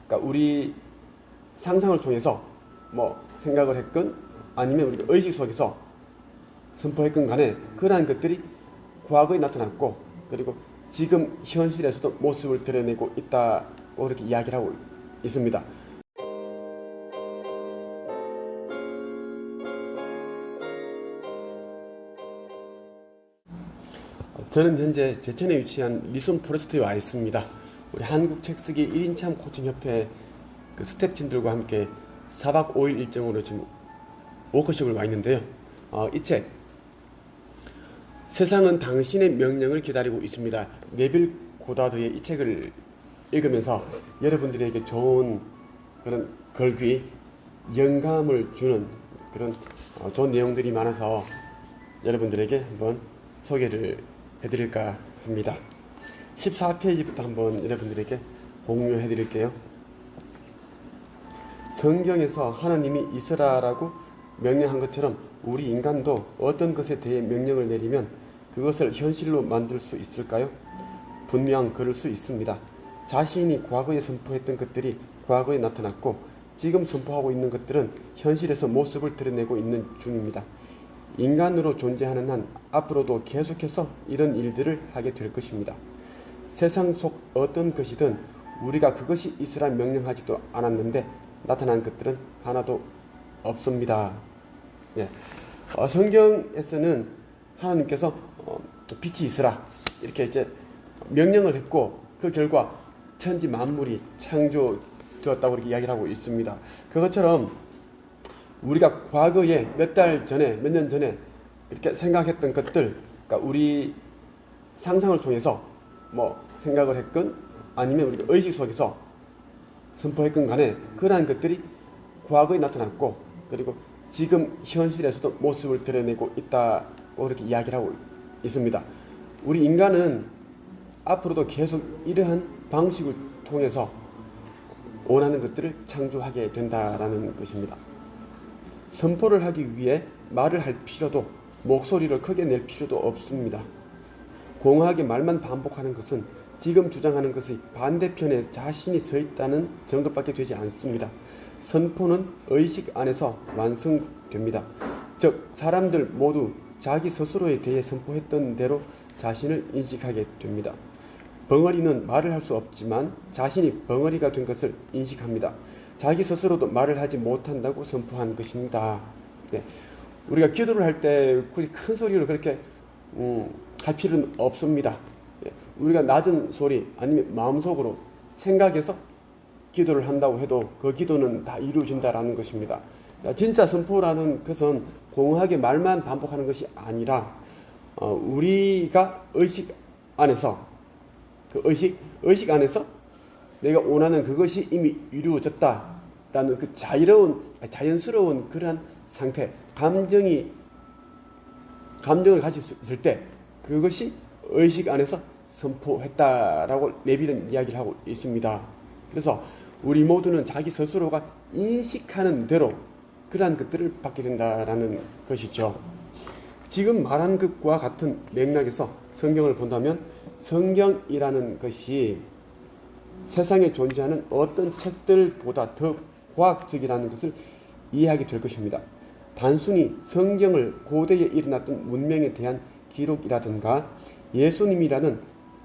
그러니까 우리 상상을 통해서 뭐 생각을 했건 아니면 우리 의식 속에서 선포했건 간에 그러한 것들이 과거에 나타났고, 그리고 지금 현실에서도 모습을 드러내고 있다고 그렇게 이야기를 하고 있습니다. 저는 현재 제천에 위치한 리손 포레스트에 와 있습니다. 우리 한국 책쓰기 1인참 코칭협회 그 스태프진들과 함께 4박 5일 일정으로 지금 워크숍을 와 있는데요. 이 책, 세상은 당신의 명령을 기다리고 있습니다. 네빌 고다드의 이 책을 읽으면서 여러분들에게 좋은 그런 글귀, 영감을 주는 그런 좋은 내용들이 많아서 여러분들에게 한번 소개를 해드릴까 합니다. 14페이지부터 한번 여러분들에게 공유해 드릴게요. 성경에서 하나님이 있으라라고 명령한 것처럼 우리 인간도 어떤 것에 대해 명령을 내리면 그것을 현실로 만들 수 있을까요? 분명 그럴 수 있습니다. 자신이 과거에 선포했던 것들이 과거에 나타났고 지금 선포하고 있는 것들은 현실에서 모습을 드러내고 있는 중입니다. 인간으로 존재하는 한 앞으로도 계속해서 이런 일들을 하게 될 것입니다. 세상 속 어떤 것이든 우리가 그것이 있으라 명령하지도 않았는데 나타난 것들은 하나도 없습니다. 예. 성경에서는 하나님께서 빛이 있으라 이렇게 이제 명령을 했고 그 결과 천지 만물이 창조되었다고 이렇게 이야기를 하고 있습니다. 그것처럼 우리가 과거에 몇 달 전에, 몇 년 전에 이렇게 생각했던 것들, 그러니까 우리 상상을 통해서 뭐 생각을 했건 아니면 우리 의식 속에서 선포했건 간에 그러한 것들이 과거에 나타났고, 그리고 지금 현실에서도 모습을 드러내고 있다고 그렇게 이야기를 하고 있습니다. 우리 인간은 앞으로도 계속 이러한 방식을 통해서 원하는 것들을 창조하게 된다라는 것입니다. 선포를 하기 위해 말을 할 필요도, 목소리를 크게 낼 필요도 없습니다. 공허하게 말만 반복하는 것은 지금 주장하는 것의 반대편에 자신이 서 있다는 증거밖에 되지 않습니다. 선포는 의식 안에서 완성됩니다. 즉 사람들 모두 자기 스스로에 대해 선포했던 대로 자신을 인식하게 됩니다. 벙어리는 말을 할 수 없지만 자신이 벙어리가 된 것을 인식합니다. 자기 스스로도 말을 하지 못한다고 선포한 것입니다. 네. 우리가 기도를 할 때 큰 소리로 그렇게 할 필요는 없습니다. 네. 우리가 낮은 소리 아니면 마음속으로 생각해서 기도를 한다고 해도 그 기도는 다 이루어진다라는 것입니다. 진짜 선포라는 것은 공허하게 말만 반복하는 것이 아니라 우리가 의식 안에서 그 의식 안에서 내가 원하는 그것이 이미 이루어졌다라는 그 자연스러운 그러한 상태, 감정을 가지고 있을 때 그것이 의식 안에서 선포했다라고 네빌은 이야기를 하고 있습니다. 그래서 우리 모두는 자기 스스로가 인식하는 대로 그러한 것들을 받게 된다라는 것이죠. 지금 말한 것과 같은 맥락에서 성경을 본다면 성경이라는 것이 세상에 존재하는 어떤 책들보다 더 과학적이라는 것을 이해하게 될 것입니다. 단순히 성경을 고대에 일어났던 문명에 대한 기록이라든가 예수님이라는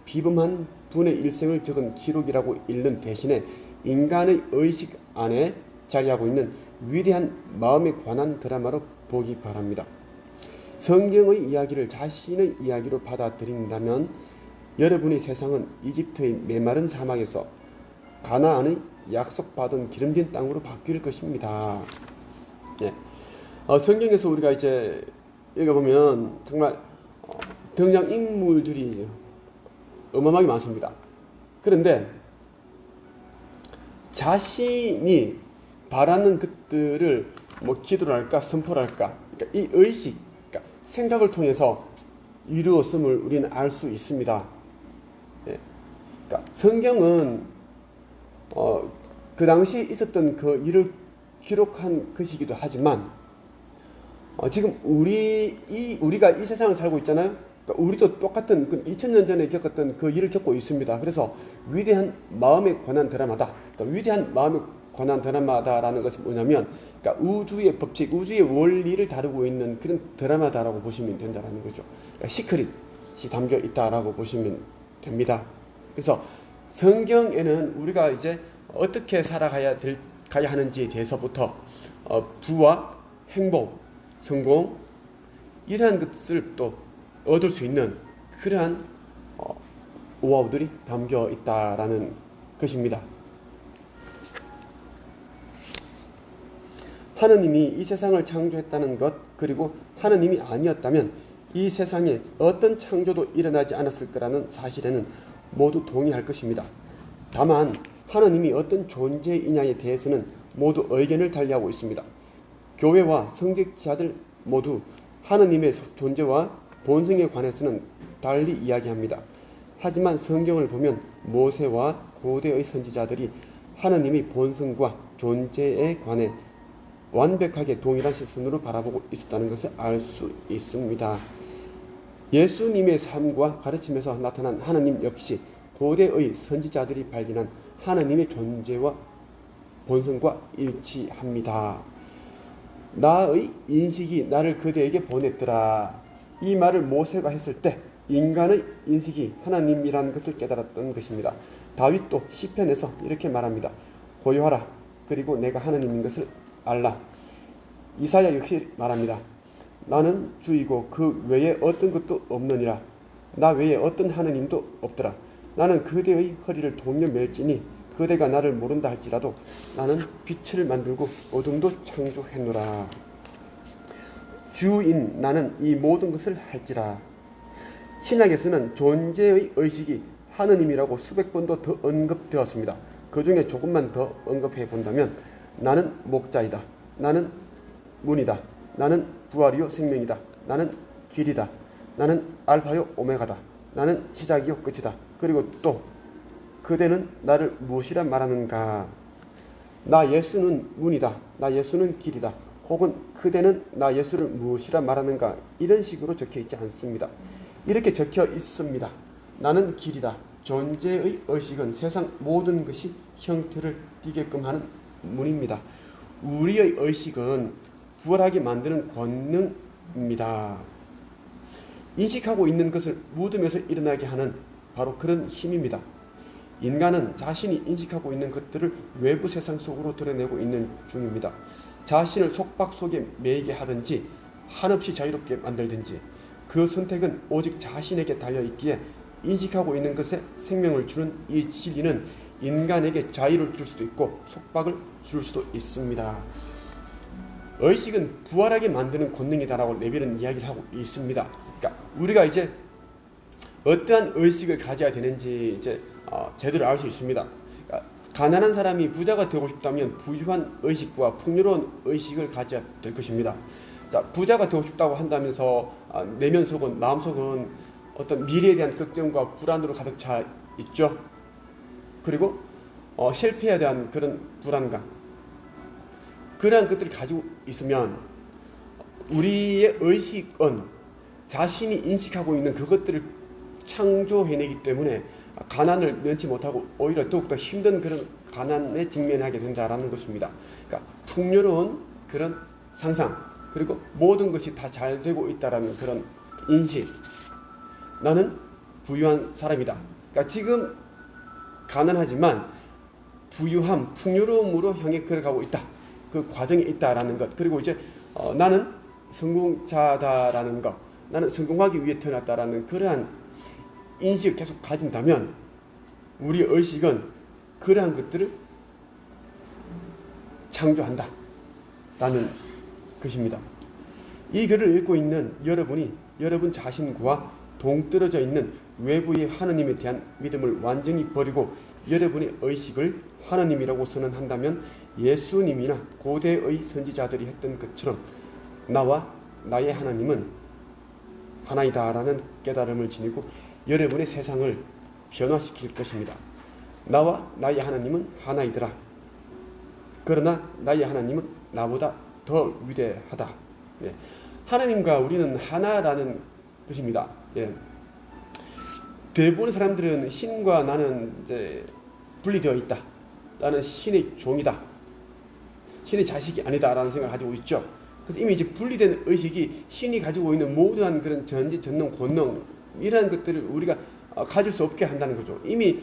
비범한 분의 일생을 적은 기록이라고 읽는 대신에 인간의 의식 안에 자리하고 있는 위대한 마음에 관한 드라마로 보기 바랍니다. 성경의 이야기를 자신의 이야기로 받아들인다면 여러분의 세상은 이집트의 메마른 사막에서 가나안의 약속받은 기름진 땅으로 바뀔 것입니다. 네. 성경에서 우리가 이제 읽어보면 정말 등장인물들이 어마어마하게 많습니다. 그런데 자신이 바라는 것들을 뭐 기도를 할까 선포를 할까, 그러니까 이 의식, 그러니까 생각을 통해서 이루었음을 우리는 알 수 있습니다. 예. 그러니까 성경은 그 당시에 있었던 그 일을 기록한 것이기도 하지만 지금 우리가 이 세상을 살고 있잖아요. 그러니까 우리도 똑같은 2000년 전에 겪었던 그 일을 겪고 있습니다. 그래서 위대한 마음에 관한 드라마다. 그러니까 위대한 마음에 관한 드라마다라는 것이 뭐냐면, 그러니까 우주의 법칙, 우주의 원리를 다루고 있는 그런 드라마다라고 보시면 된다라는 거죠. 그러니까 시크릿이 담겨 있다라고 보시면 됩니다. 그래서 성경에는 우리가 이제 어떻게 살아가야 가야 하는지에 대해서부터 부와 행복, 성공, 이러한 것을 또 얻을 수 있는 그러한 노하우들이 담겨 있다라는 것입니다. 하느님이 이 세상을 창조했다는 것, 그리고 하느님이 아니었다면 이 세상에 어떤 창조도 일어나지 않았을 거라는 사실에는 모두 동의할 것입니다. 다만 하느님이 어떤 존재이냐에 대해서는 모두 의견을 달리하고 있습니다. 교회와 성직자들 모두 하느님의 존재와 본성에 관해서는 달리 이야기합니다. 하지만 성경을 보면 모세와 고대의 선지자들이 하느님의 본성과 존재에 관해 완벽하게 동일한 시선으로 바라보고 있었다는 것을 알 수 있습니다. 예수님의 삶과 가르침에서 나타난 하느님 역시 고대의 선지자들이 발견한 하느님의 존재와 본성과 일치합니다. 나의 인식이 나를 그대에게 보냈더라. 이 말을 모세가 했을 때 인간의 인식이 하나님이라는 것을 깨달았던 것입니다. 다윗도 시편에서 이렇게 말합니다. 고요하라. 그리고 내가 하나님인 것을 알라. 이사야 역시 말합니다. 나는 주이고 그 외에 어떤 것도 없느니라. 나 외에 어떤 하느님도 없더라. 나는 그대의 허리를 동여 맬지니 그대가 나를 모른다 할지라도 나는 빛을 만들고 어둠도 창조했노라. 주인 나는 이 모든 것을 할지라. 신약에서는 존재의 의식이 하느님이라고 수백 번도 더 언급되었습니다. 그 중에 조금만 더 언급해 본다면 나는 목자이다. 나는 문이다. 나는 부활이요 생명이다. 나는 길이다. 나는 알파요 오메가다. 나는 시작이요 끝이다. 그리고 또 그대는 나를 무엇이라 말하는가? 나 예수는 문이다. 나 예수는 길이다. 혹은 그대는 나 예수를 무엇이라 말하는가? 이런 식으로 적혀 있지 않습니다. 이렇게 적혀 있습니다. 나는 길이다. 존재의 의식은 세상 모든 것이 형태를 띠게끔 하는 문입니다. 우리의 의식은 부활하게 만드는 권능입니다. 인식하고 있는 것을 무덤에서 일어나게 하는 바로 그런 힘입니다. 인간은 자신이 인식하고 있는 것들을 외부 세상 속으로 드러내고 있는 중입니다. 자신을 속박 속에 매이게 하든지 한없이 자유롭게 만들든지 그 선택은 오직 자신에게 달려있기에 인식하고 있는 것에 생명을 주는 이 진리는 인간에게 자유를 줄 수도 있고 속박을 줄 수도 있습니다. 의식은 부활하게 만드는 권능이다라고 레벨은 이야기를 하고 있습니다. 그러니까 우리가 이제 어떠한 의식을 가져야 되는지 이제 제대로 알 수 있습니다. 그러니까 가난한 사람이 부자가 되고 싶다면 부유한 의식과 풍요로운 의식을 가져야 될 것입니다. 자, 부자가 되고 싶다고 한다면서 내면 속은 마음속은 어떤 미래에 대한 걱정과 불안으로 가득 차 있죠. 그리고 실패에 대한 그런 불안감, 그러한 것들을 가지고 있으면 우리의 의식은 자신이 인식하고 있는 그것들을 창조해내기 때문에 가난을 면치 못하고 오히려 더욱더 힘든 그런 가난에 직면하게 된다라는 것입니다. 그러니까 풍요로운 그런 상상, 그리고 모든 것이 다 잘 되고 있다라는 그런 인식. 나는 부유한 사람이다. 그러니까 지금 가난하지만 부유함, 풍요로움으로 향해 걸어가고 있다. 그 과정에 있다라는 것. 그리고 이제 나는 성공자다라는 것. 나는 성공하기 위해 태어났다라는 그러한 인식을 계속 가진다면 우리 의식은 그러한 것들을 창조한다 라는 것입니다. 이 글을 읽고 있는 여러분이 여러분 자신과 동떨어져 있는 외부의 하느님에 대한 믿음을 완전히 버리고 여러분의 의식을 하느님이라고 선언한다면 예수님이나 고대의 선지자들이 했던 것처럼 나와 나의 하나님은 하나이다라는 깨달음을 지니고 여러분의 세상을 변화시킬 것입니다. 나와 나의 하나님은 하나이더라. 그러나 나의 하나님은 나보다 더 위대하다. 네. 하나님과 우리는 하나라는 것입니다. 예. 대부분의 사람들은 신과 나는 이제 분리되어 있다. 나는 신의 종이다. 신의 자식이 아니다라는 생각을 가지고 있죠. 그래서 이미 이제 분리된 의식이 신이 가지고 있는 모든 그런 전지, 전능, 권능 이러한 것들을 우리가 가질 수 없게 한다는 거죠. 이미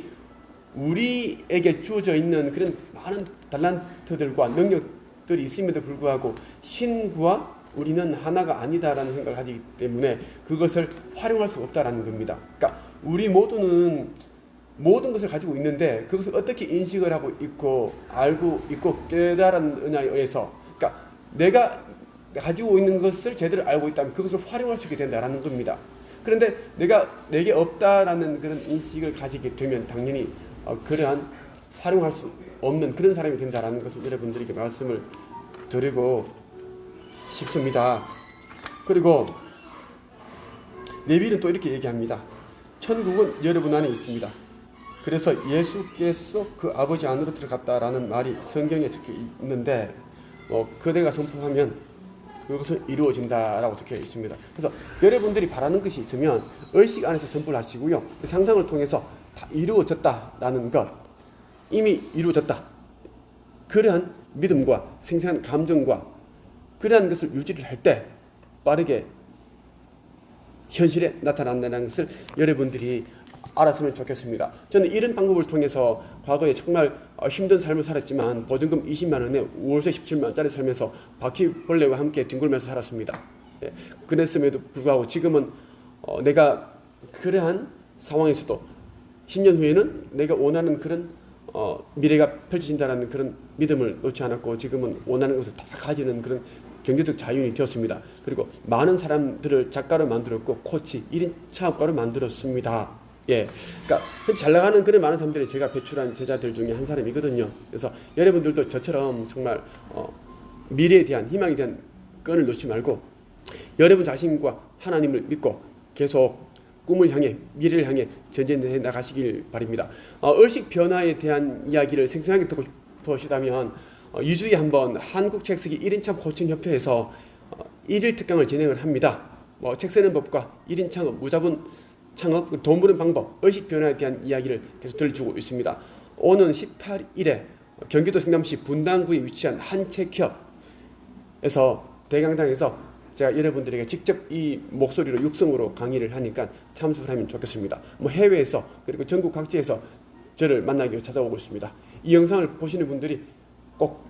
우리에게 주어져 있는 그런 많은 달란트들과 능력들이 있음에도 불구하고 신과 우리는 하나가 아니다라는 생각을 가지기 때문에 그것을 활용할 수 없다라는 겁니다. 그러니까 우리 모두는 모든 것을 가지고 있는데 그것을 어떻게 인식을 하고 있고 알고 있고 깨달았느냐에 의해서, 그러니까 내가 가지고 있는 것을 제대로 알고 있다면 그것을 활용할 수 있게 된다라는 겁니다. 그런데 내게 없다라는 그런 인식을 가지게 되면 당연히 그러한 활용할 수 없는 그런 사람이 된다라는 것을 여러분들에게 말씀을 드리고 싶습니다. 그리고 네빌은 또 이렇게 얘기합니다. 천국은 여러분 안에 있습니다. 그래서 예수께서 그 아버지 안으로 들어갔다라는 말이 성경에 적혀 있는데 그대가 선포하면 그것은 이루어진다라고 적혀 있습니다. 그래서 여러분들이 바라는 것이 있으면 의식 안에서 선포를 하시고요. 상상을 통해서 다 이루어졌다라는 것, 이미 이루어졌다. 그러한 믿음과 생생한 감정과 그러한 것을 유지를 할 때 빠르게 현실에 나타난다는 것을 여러분들이 알았으면 좋겠습니다. 저는 이런 방법을 통해서 과거에 정말 힘든 삶을 살았지만 보증금 20만 원에 월세 17만 원짜리 살면서 바퀴벌레와 함께 뒹굴면서 살았습니다. 예, 그랬음에도 불구하고 지금은 내가 그러한 상황에서도 10년 후에는 내가 원하는 그런 미래가 펼쳐진다는 그런 믿음을 놓지 않았고 지금은 원하는 것을 다 가지는 그런 경제적 자유인이 되었습니다. 그리고 많은 사람들을 작가로 만들었고 코치, 1인 창업가로 만들었습니다. 예, 그러니까 잘 나가는 그런 많은 사람들이 제가 배출한 제자들 중에 한 사람이거든요. 그래서 여러분들도 저처럼 정말 미래에 대한 희망에 대한 끈을 놓지 말고 여러분 자신과 하나님을 믿고 계속 꿈을 향해 미래를 향해 전진해 나가시길 바랍니다. 의식 변화에 대한 이야기를 생생하게 듣고 싶으시다면 2주에 한번 한국책쓰기 1인창 코칭협회에서 1일 특강을 진행을 합니다. 책 쓰는 법과 1인 창업, 무자본 창업, 돈 버는 방법, 의식 변화에 대한 이야기를 계속 들려주고 있습니다. 오는 18일에 경기도 성남시 분당구에 위치한 한책협에서 대강당에서 제가 여러분들에게 직접 이 목소리로 육성으로 강의를 하니까 참석을 하면 좋겠습니다. 해외에서 그리고 전국 각지에서 저를 만나기 위해 찾아오고 있습니다. 이 영상을 보시는 분들이 꼭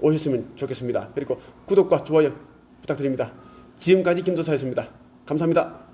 오셨으면 좋겠습니다. 그리고 구독과 좋아요 부탁드립니다. 지금까지 김도사였습니다. 감사합니다.